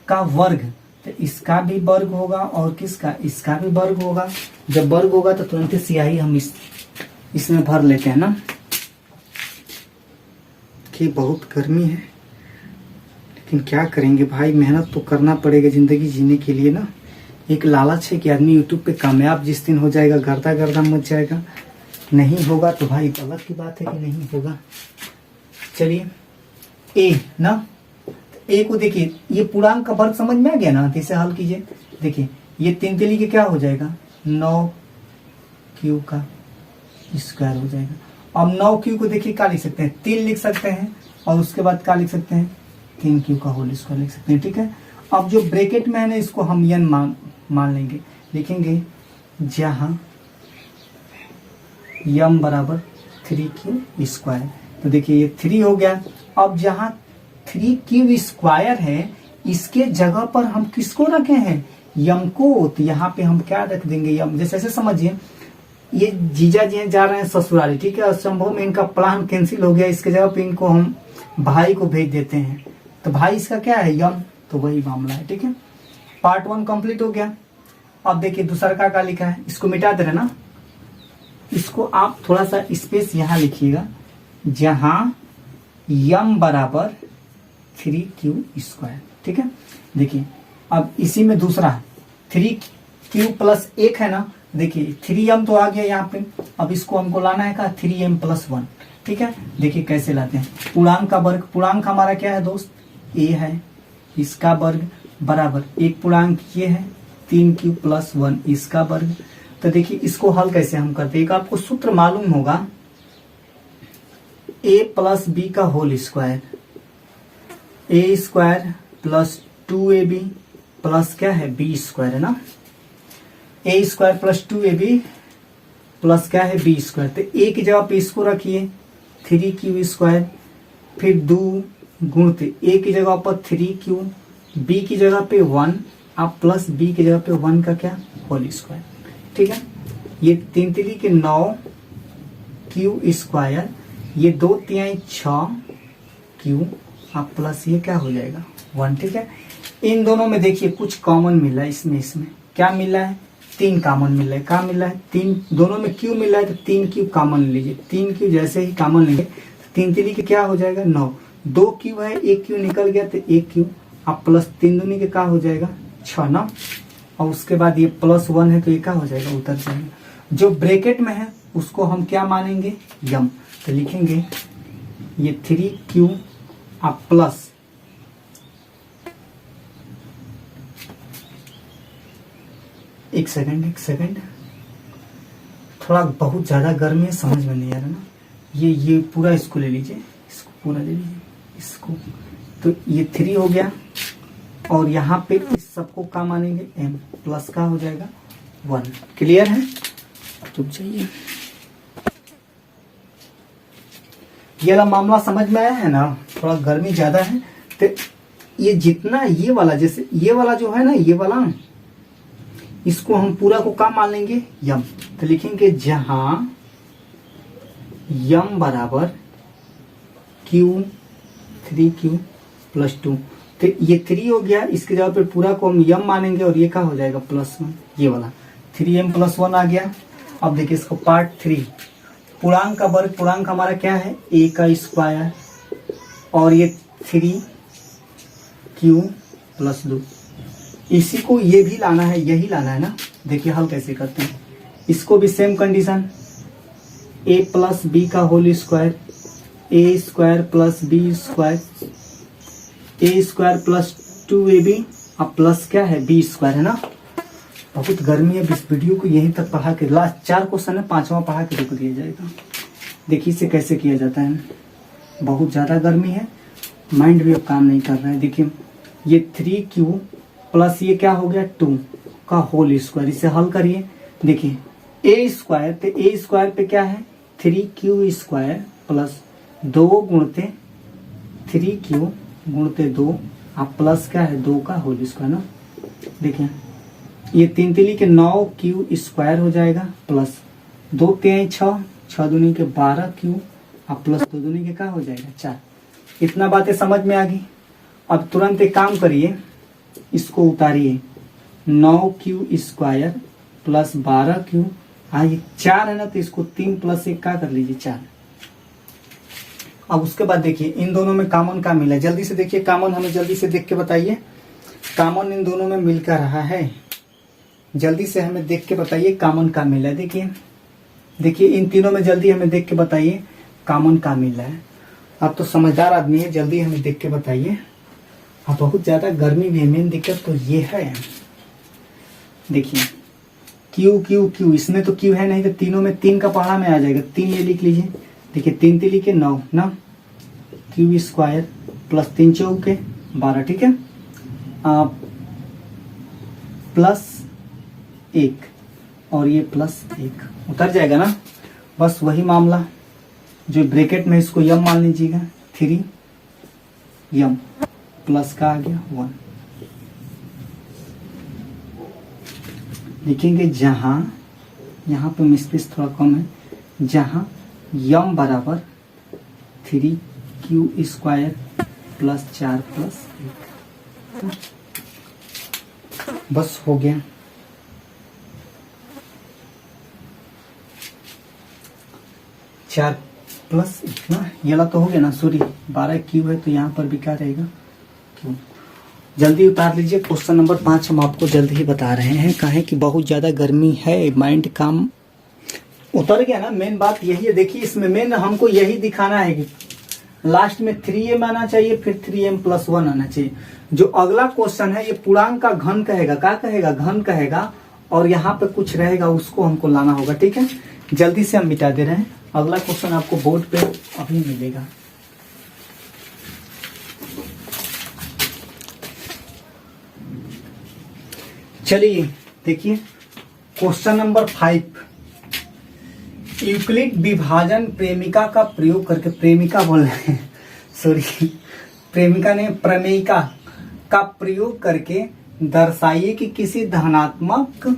का वर्ग, तो इसका भी वर्ग होगा और किसका, इसका भी वर्ग होगा। जब वर्ग होगा तो तुरंत स्याही हम इसमें भर लेते हैं ना। कि बहुत गर्मी है लेकिन क्या करेंगे भाई, मेहनत तो करना पड़ेगा जिंदगी जीने के लिए ना। एक लालच है कि आदमी यूट्यूब पे कामयाब जिस दिन हो जाएगा गर्दा गर्दा मच जाएगा, नहीं होगा तो भाई गलत की बात है कि नहीं होगा। चलिए ए ना, ए को देखिए ये पूर्णांक का वर्ग समझ में आ गया ना, तो इसे हल कीजिए। देखिए ये 3 तिली के क्या हो जाएगा 9q का स्क्वायर हो जाएगा। अब 9q को देखिए क्या लिख सकते हैं 3 लिख सकते हैं और उसके बाद क्या लिख सकते हैं 3q का होल स्क्वायर लिख सकते हैं। ठीक है, अब जो ब्रैकेट में है ना इसको हम n मान लेंगे, लिखेंगे जहां m बराबर 3q स्क्वायर। तो देखिए ये 3 हो गया। अब जहां 3q स्क्वायर है इसके जगह पर हम किसको रखे हैं यम को, तो यहाँ पे हम क्या रख देंगे यम। जैसे ऐसे समझिए ये जीजा जी जा रहे हैं ससुराली, ठीक है, संभव में इनका प्लान कैंसिल हो गया, इसके जगह पे इनको हम भाई को भेज देते हैं, तो भाई इसका क्या है यम, तो वही मामला है। ठीक है, पार्ट 1 कंप्लीट हो गया। अब देखिए दूसरा का क्या लिखा है, इसको मिटा दे रहे ना, इसको आप थोड़ा सा स्पेस यहाँ लिखिएगा, जहां यम बराबर 3q स्क्वायर। ठीक है, देखिए अब इसी में दूसरा 3q प्लस 1 है ना, देखिए 3m तो आ गया यहाँ पे, अब इसको हमको लाना है का 3m प्लस 1। ठीक है, देखिए कैसे लाते हैं, पूर्णांक का वर्ग, पूर्णांक हमारा क्या है दोस्त a है, इसका वर्ग बराबर एक पूर्णांक ये है 3q प्लस 1 इसका वर्ग। तो देखिए इसको हल कैसे हम करते हैं, एक आपको सूत्र मालूम होगा a प्लस b का whole square, a square plus 2ab plus क्या है b स्क्वायर है ना, a square plus 2ab plus क्या है b स्क्वायर। तो a की जगह पे इसको रखिए 3q स्क्वायर, फिर 2 गुणित a की जगह पर 3q, b की जगह पे 1 आप प्लस b की जगह पे 1 का क्या होल स्क्वायर। ठीक है, ये 3 तिली के 9q स्क्वायर, ये 2 तिहाई 6q आप प्लस ये क्या हो जाएगा 1। ठीक है, इन दोनों में देखिए कुछ कॉमन मिल रहा है, इसमें क्या मिल रहा है 3 कॉमन मिल रहा है। क्या मिल रहा है 3, दोनों में q मिल रहा है तो 3q कॉमन लीजिए, 3q जैसे ही कॉमन लेंगे 3 तिली के क्या हो जाएगा 9, 2q है 1q निकल गया तो 1q आप प्लस 3 दूनी के क्या हो जाएगा 6 ना, और उसके बाद ये प्लस 1 है तो ये क्या हो जाएगा उतर जाएगा। जो ब्रैकेट में है उसको हम क्या मानेंगे यम, तो लिखेंगे ये 3q आप प्लस एक सेकंड थोड़ा बहुत ज्यादा गर्मी है समझ में नहीं आ रहा ना, ये पूरा इसको ले लीजिए, इसको पूरा ले लीजिए इसको, तो ये 3 हो गया और यहाँ पे इस सबको क्या मानेंगे m प्लस का हो जाएगा 1। क्लियर है, रुक जाइए, ये वाला मामला समझ में आया है ना, थोड़ा गर्मी ज्यादा है तो ये जितना ये वाला, जैसे ये वाला जो है ना ये वाला, इसको हम पूरा को क्या मान लेंगे यम, तो लिखेंगे जहां यम बराबर q 3q प्लस 2, तो ये 3 हो गया, इसके जगह पे पूरा को हम यम मानेंगे और ये क्या हो जाएगा प्लस 1, ये वाला 3m प्लस 1 आ गया। अब देखिए इसको पार्ट 3, पूर्णांक का वर्ग, पूर्णांक हमारा क्या है a का स्क्वायर और ये 3q प्लस 2, इसी को ये भी लाना है, यही लाना है ना। देखिए हल कैसे करते हैं, इसको भी same condition a plus b का whole square, a square plus b square, a square plus 2ab अब प्लस क्या है b स्क्वायर है ना। बहुत गर्मी है, इस वीडियो को यहीं तक पढ़ा के, लास्ट 4 क्वेश्चन है, 5वां पढ़ा के रुक दिया जाएगा। देखिए इसे कैसे किया जाता है, बहुत ज्यादा गर्मी है, माइंड भी अब काम नहीं कर रहा है। देखिए ये 3Q प्लस ये क्या हो गया 2 का होल स्क्वायर, इसे हल करिए। देखिए ए स्क्वायर, तो ए स्क्वायर पे क्या है 3Q स्क्वायर प्लस 2 गुणते 3Q गुणते 2 आप प्लस क्या है 2 का होल स्क्वायर ना। देखिए ये 3 तिली के 9Q स्क्वायर हो जाएगा प्लस 2 3 6 6 दूनी के 12Q अब प्लस 2 दूनी के क्या हो जाएगा 4। इतना बातें समझ में आ गई। अब तुरंत एक काम करिए, इसको उतारिए 9Q स्क्वायर प्लस 12Q, ये 4 है ना, तो इसको 3 प्लस 1 क्या कर लीजिए 4। अब उसके बाद देखिए इन दोनों में कॉमन क्या मिला, जल्दी से देखिए कॉमन हमें जल्दी से देख के बताइए, कॉमन इन दोनों में मिलकर रहा है, जल्दी से हमें देख के बताइए कॉमन क्या मिला है। देखिए इन तीनों में जल्दी हमें देख के बताइए कॉमन क्या मिला है। आप तो समझदार आदमी है, जल्दी हमें देख के बताइए। अब बहुत ज्यादा गर्मी भी है, मेन दिक्कत तो ये है। देखिए क्यू क्यू क्यू, इसमें तो क्यू है नहीं, तो तीनों में 3 का पहाड़ा में आ जाएगा, 3 ये लिख लीजिए। देखिए 3 तिली के 9 ना, क्यू स्क्वायर प्लस 3 चौके 12, ठीक है, प्लस 1 और ये प्लस 1 उतर जाएगा ना। बस वही मामला जो ब्रैकेट में, इसको यम मान लीजिएगा, 3 यम प्लस का आ गया 1। लिखेंगे जहां, यहाँ पे मिस्पेस थोड़ा कम है, जहां यम बराबर 3Q स्क्वायर प्लस 4 प्लस 1, बस हो गया। चार प्लस 1 ना, ये वाला तो हो गया ना, सॉरी 12Q है तो यहाँ पर भी क्या रहेगा क्यू। जल्दी उतार लीजिए। क्वेश्चन नंबर 5 हम आपको जल्दी ही बता रहे हैं, काहे कि बहुत ज्यादा गर्मी है, माइंड काम उतर गया ना। मेन बात यही है, देखिए इसमें मेन हमको यही दिखाना है कि लास्ट में 3m आना चाहिए, फिर 3m प्लस 1 आना चाहिए। जो अगला क्वेश्चन है ये पूर्णांक का घन कहेगा, क्या कहेगा घन कहेगा, और यहाँ पे कुछ रहेगा उसको हमको लाना होगा, ठीक है। जल्दी से हम मिटा दे रहे हैं, अगला क्वेश्चन आपको बोर्ड पे अभी मिलेगा। चलिए देखिए क्वेश्चन नंबर 5, यूक्लिड विभाजन प्रेमिका का प्रयोग करके, प्रेमिका बोल रहे हैं सॉरी, प्रेमिका ने प्रमेयिका का प्रयोग करके दर्शाइए कि किसी धनात्मक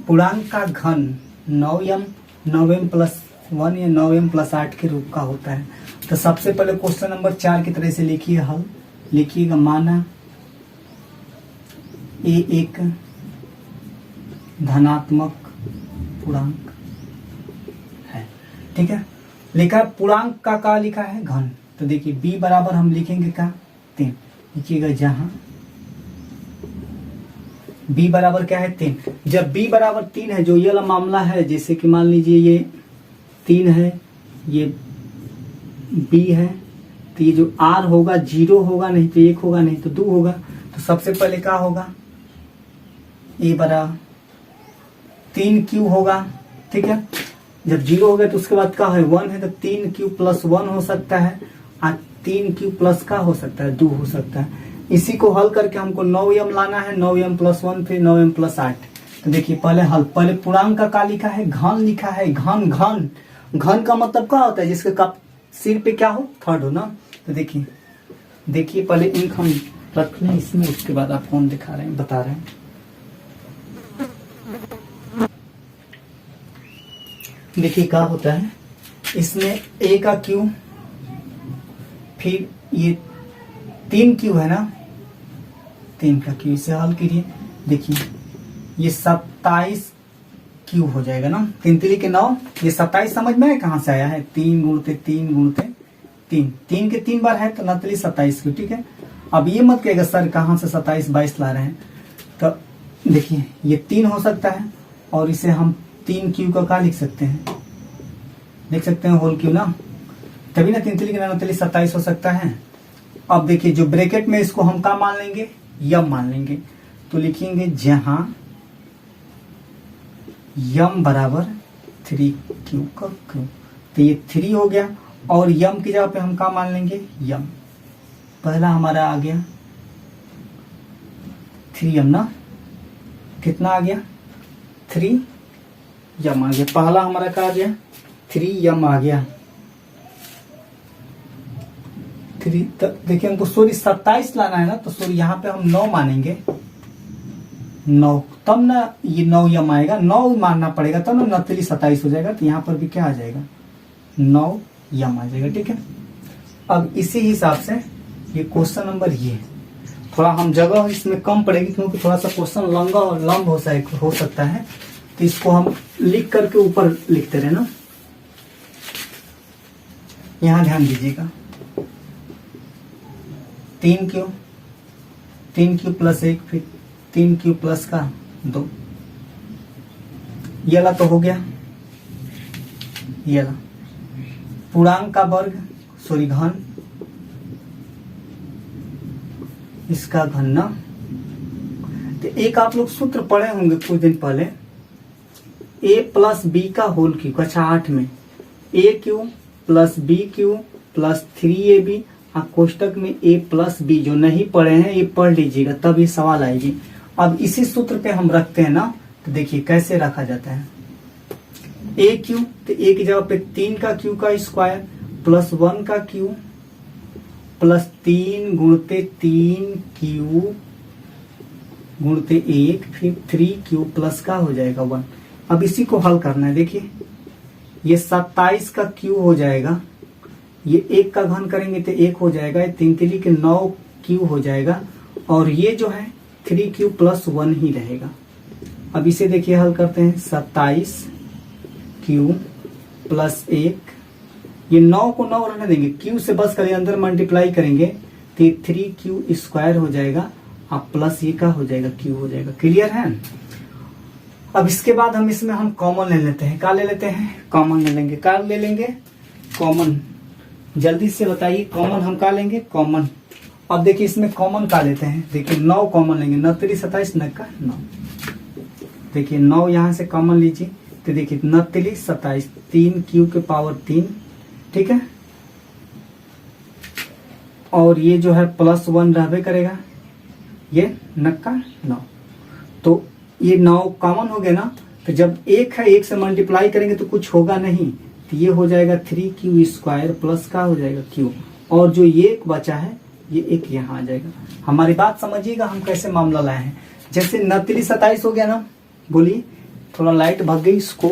पूर्णांक का घन 9m प्लस 1 या 9m प्लस 8 के रूप का होता है। तो सबसे पहले क्वेश्चन नंबर 4 की तरह से लिखिए हल, लिखिएगा माना ए एक धनात्मक पूर्णांक है, ठीक है। लिखा है पूर्णांक का क्या लिखा है घन, तो देखिए b बराबर हम लिखेंगे क्या 3, लिखिएगा जहां b बराबर क्या है 3। जब b बराबर 3 है, जो ये वाला मामला है, जैसे कि मान लीजिए ये 3 है, ये b है, तो ये जो r होगा 0 होगा नहीं तो 1 होगा नहीं तो 2 होगा। तो सबसे पहले क्या होगा a बराबर 3Q होगा, ठीक है। जब 0 हो गया तो उसके बाद क्या है 1 है, तो 3Q प्लस 1 हो सकता है, और 3Q प्लस का हो सकता है 2 हो सकता है। इसी को हल करके हमको 9m लाना है, 9m प्लस 1 फिर 9m प्लस 8। तो देखिए पहले हल, पहले पूर्णांक का लिखा है घन, लिखा है घन। घन घन का मतलब क्या होता है, जिसके कप सिर पे क्या हो थर्ड हो ना। तो देखिए पहले इंक हम रख लें इसमें, उसके बाद आप कौन दिखा रहे हैं बता रहे हैं। देखिए क्या होता है इसमें a का q, फिर ये 3Q है ना, 3 का Q, इसे हल कीजिए। देखिए ये 27Q हो जाएगा ना, 3 तिली के 9, ये 27 समझ में है कहाँ से आया है, 3 गुणते 3 गुणते 3, 3 के 3 बार है तो 29 27Q, ठीक है। अब ये मत कहेगा सर कहाँ से 27 22 ला रहे हैं, तो देखिए ये 3 हो सकता है, और इसे हम 3Q का क्या लिख सकते हैं, लिख सकते हैं होल Q ना, तभी ना 3 तिली के 9 तिली 27 हो सकता है। अब देखिए जो ब्रैकेट में इसको हम क्या मान लेंगे, यम मान लेंगे, तो लिखेंगे जहां यम बराबर 3Q का Q, तो ये 3 हो गया, और यम की जगह पे हम क्या मान लेंगे यम। पहला हमारा आ गया 3m ना, कितना आ गया 3m आ गया। पहला हमारा क्या आ गया 3m आ गया। 3 देखिए हमको सॉरी 27 लाना है ना, तो सॉरी यहाँ पे हम 9 मानेंगे, 9 तब ना ये 9m आएगा, 9 मानना पड़ेगा तब ना 9 27 हो जाएगा। तो यहाँ पर भी क्या आ जाएगा 9m आ जाएगा। ठीक है, अब इसी हिसाब से ये क्वेश्चन नंबर ये थोड़ा हम जगह इसमें कम पड़ेगी क्योंकि थोड़ा सा क्वेश्चन लंबा और लंब हो सकता है, तो इसको हम लिख करके ऊपर लिखते रहे ना। यहां ध्यान दीजिएगा 3q प्लस 1 फिर 3q प्लस का 2, ये वाला तो हो गया। ये वाला पूर्णांक का वर्ग सॉरी घन, इसका घन ना। तो एक आप लोग सूत्र पढ़े होंगे कुछ दिन पहले, a प्लस बी का होल क्यूब, अच्छा 8 में a cube plus b cube plus 3ab, कोष्टक में a प्लस बी। जो नहीं पढ़े हैं ये पढ़ लीजिएगा तब ये सवाल आएगी। अब इसी सूत्र पे हम रखते हैं ना, तो देखिए कैसे रखा जाता है। a क्यू, तो a की जगह पे 3 का क्यू का स्क्वायर प्लस 1 का क्यू प्लस 3 गुणते 3q गुणते 1 फिर 3q प्लस का हो जाएगा 1। अब इसी को हल करना है। देखिए ये 27 का क्यू हो जाएगा, ये 1 का घन करेंगे तो 1 हो जाएगा, 3 3 के 9q हो जाएगा, और ये जो है 3q प्लस 1 ही रहेगा। अब इसे देखिए हल करते हैं, 27q प्लस 1, ये 9 को 9 रहने देंगे, q से बस करें अंदर मल्टीप्लाई करेंगे तो 3q स्क्वायर हो जाएगा, अब प्लस ये का हो जाएगा q हो जाएगा। क्लियर है। अब इसके बाद हम इसमें हम कॉमन ले लेते हैं। क्या ले लेते हैं? कॉमन ले लेंगे। क्या ले लेंगे? कॉमन। जल्दी से बताइए कॉमन हम क्या लेंगे? कॉमन। अब देखिए इसमें कॉमन क्या लेते हैं, देखिए 9 कॉमन लेंगे, 9 3 27 9 का 9। देखिए 9 यहाँ से कॉमन लीजिए तो देखिए 9 3 27, 3q के पावर 3, ठीक है, और ये जो है प्लस 1 रहबे करेगा, ये 9 का 9। तो ये 9 कॉमन हो गया ना, तो जब 1 है 1 से मल्टीप्लाई करेंगे तो कुछ होगा नहीं, तो ये हो जाएगा 3q स्क्वायर प्लस का हो जाएगा q, और जो ये एक बचा है ये एक यहाँ आ जाएगा। हमारी बात समझिएगा हम कैसे मामला लाए हैं। जैसे 9 3 27 हो गया ना, बोलिए थोड़ा लाइट भाग गई, इसको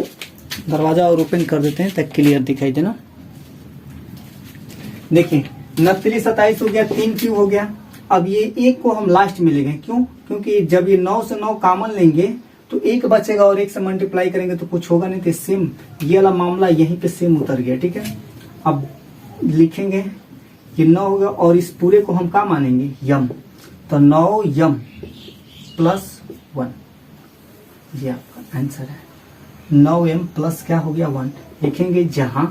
दरवाजा और ओपन कर देते हैं ताकि क्लियर दिखाई देना। देखिए 9 3 27 हो गया, 3q हो गया। अब ये एक को हम लास्ट में ले गए, क्यों? क्योंकि जब ये 9 से 9 कॉमन लेंगे तो एक बचेगा और 1 से मल्टीप्लाई करेंगे तो कुछ होगा नहीं, तो सेम ये वाला मामला यहीं पे सेम उतर गया, ठीक है। अब लिखेंगे ये 9 होगा और इस पूरे को हम क्या मानेंगे? यम, तो 9m प्लस 1, ये आपका आंसर है। 9m प्लस क्या हो गया 1, लिखेंगे जहां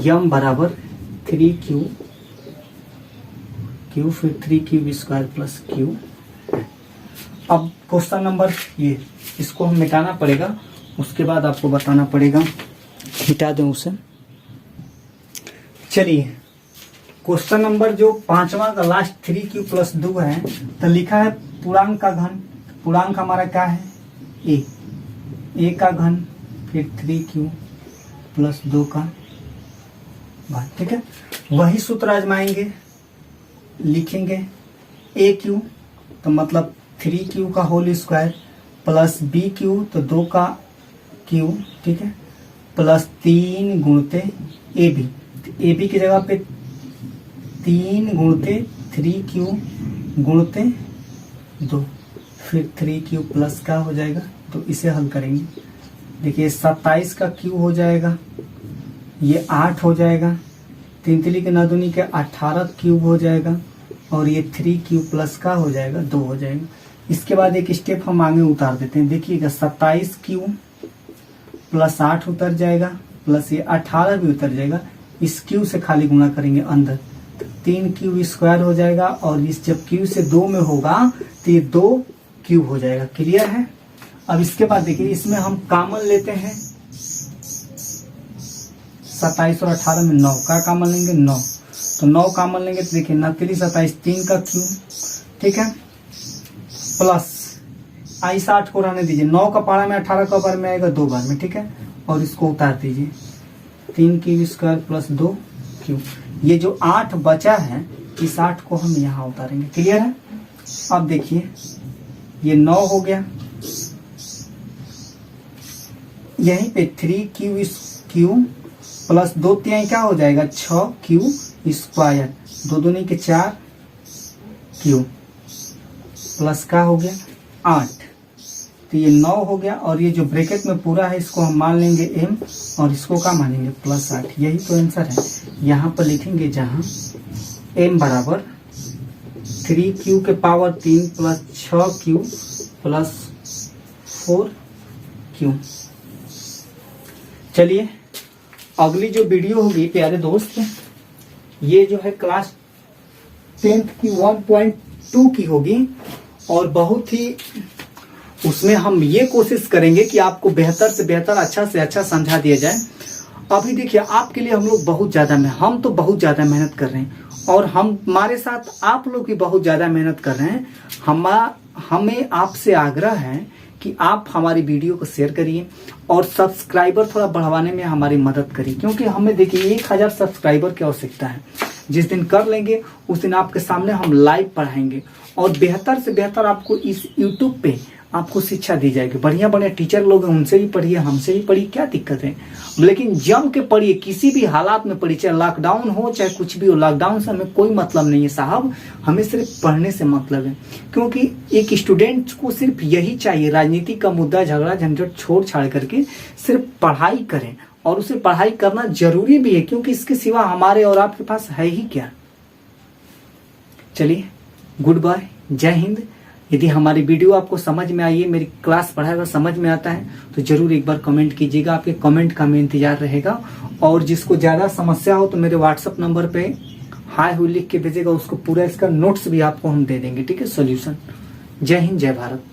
m बराबर 3q फिर 3q स्क्वायर प्लस q। अब क्वेश्चन नंबर ये, इसको हम मिटाना पड़ेगा, उसके बाद आपको बताना पड़ेगा, मिटा दें उसे। चलिए क्वेश्चन नंबर जो 5वां का लास्ट 3q प्लस 2 है, तो लिखा है पूर्णांक का घन। पूर्णांक हमारा क्या है? a का घन फिर 3q प्लस 2 का घन, ठीक है। वही सूत्र आजमाएंगे, लिखेंगे aq तो मतलब 3q का होल स्क्वायर प्लस bq तो 2 का q, ठीक है, प्लस 3 गुणते ab, ab की जगह पे 3 गुणते 3q गुणते 2 फिर 3q प्लस का हो जाएगा, तो इसे हल करेंगे। देखिए 27 का q हो जाएगा, ये 8 हो जाएगा, 3 3 के 9 दूनी के 18 क्यूब हो जाएगा, और ये 3q प्लस का हो जाएगा 2 हो जाएगा। इसके बाद एक स्टेप हम आगे उतार देते हैं। देखिएगा 27q प्लस 8 उतर जाएगा, प्लस ये 18 भी उतर जाएगा, इस q से खाली गुणा करेंगे अंदर, तो 3q स्क्वायर हो जाएगा, और इस जब q से 2 में होगा तो ये 2q हो जाएगा। क्लियर है। अब इसके बाद देखिए इसमें हम कॉमन लेते हैं, 27 और 18 में 9 का कॉमन लेंगे 9, तो 9 कॉमन लेंगे तो देखिए 9 3 27, 3 का q, ठीक है, प्लस इस 8 को रहने दीजिए, 9 का पारा में 18 का बार में आएगा 2 बार में, ठीक है। और इसको उतार दीजिए, 3 क्यू स्क्वायर प्लस 2 क्यू। ये जो 8 बचा है इस 8 को हम यहाँ उतारेंगे। क्लियर है? अब देखिए ये 9 हो गया, यहीं पे 3 क्यू प्लस 2 3 क्या हो जाएगा 6 क्यू स्क्वायर, 2 दूनी के 4 क्यू प्लस का हो गया 8, तो ये 9 हो गया। और ये जो ब्रैकेट में पूरा है इसको हम मान लेंगे m और इसको क्या मानेंगे प्लस 8। यही तो आंसर है। यहाँ पर लिखेंगे जहाँ m बराबर 3 के पावर 3 प्लस 6 प्लस 4 चलिए अगली जो वीडियो होगी प्यारे दोस्त, ये जो है क्लास 10th की 1.2 की होगी और बहुत ही उसमें हम ये कोशिश करेंगे कि आपको बेहतर से बेहतर, अच्छा से अच्छा समझा दिया जाए। अभी देखिए आपके लिए हम लोग बहुत ज्यादा हम तो बहुत ज्यादा मेहनत कर रहे हैं और हमारे साथ आप लोग भी बहुत ज्यादा मेहनत कर रहे हैं। हमें आपसे आग्रह है कि आप हमारी वीडियो को शेयर करिए और सब्सक्राइबर थोड़ा बढ़वाने में हमारी मदद करिए, क्योंकि हमें देखिए 1000 सब्सक्राइबर की आवश्यकता है। जिस दिन कर लेंगे उस दिन आपके सामने हम लाइव पढ़ाएंगे और बेहतर से बेहतर आपको इस YouTube पे आपको शिक्षा दी जाएगी। बढ़िया बढ़िया टीचर लोग हैं, उनसे भी पढ़िए, हमसे भी पढ़िए, क्या दिक्कत है, लेकिन जम के पढ़िए, किसी भी हालात में पढ़िए, चाहे लॉकडाउन हो चाहे कुछ भी हो। लॉकडाउन से हमें कोई मतलब नहीं है साहब, हमें सिर्फ पढ़ने से मतलब है। क्योंकि एक स्टूडेंट को सिर्फ यही चाहिए, राजनीति का मुद्दा झगड़ा झंझट छोड़ छाड़ करके सिर्फ पढ़ाई करें, और उसे पढ़ाई करना जरूरी भी है, क्योंकि इसके सिवा हमारे और आपके पास है ही क्या। चलिए गुड बाय, जय हिंद। यदि हमारी वीडियो आपको समझ में आई है, मेरी क्लास पढ़ाया हुआ समझ में आता है, तो जरूर एक बार कमेंट कीजिएगा। आपके कमेंट का हमें इंतजार रहेगा। और जिसको ज्यादा समस्या हो तो मेरे व्हाट्सएप नंबर पे हाय हुई लिख के भेजेगा, उसको पूरा इसका नोट्स भी आपको हम दे देंगे, ठीक है, सोल्यूशन। जय हिंद, जय भारत।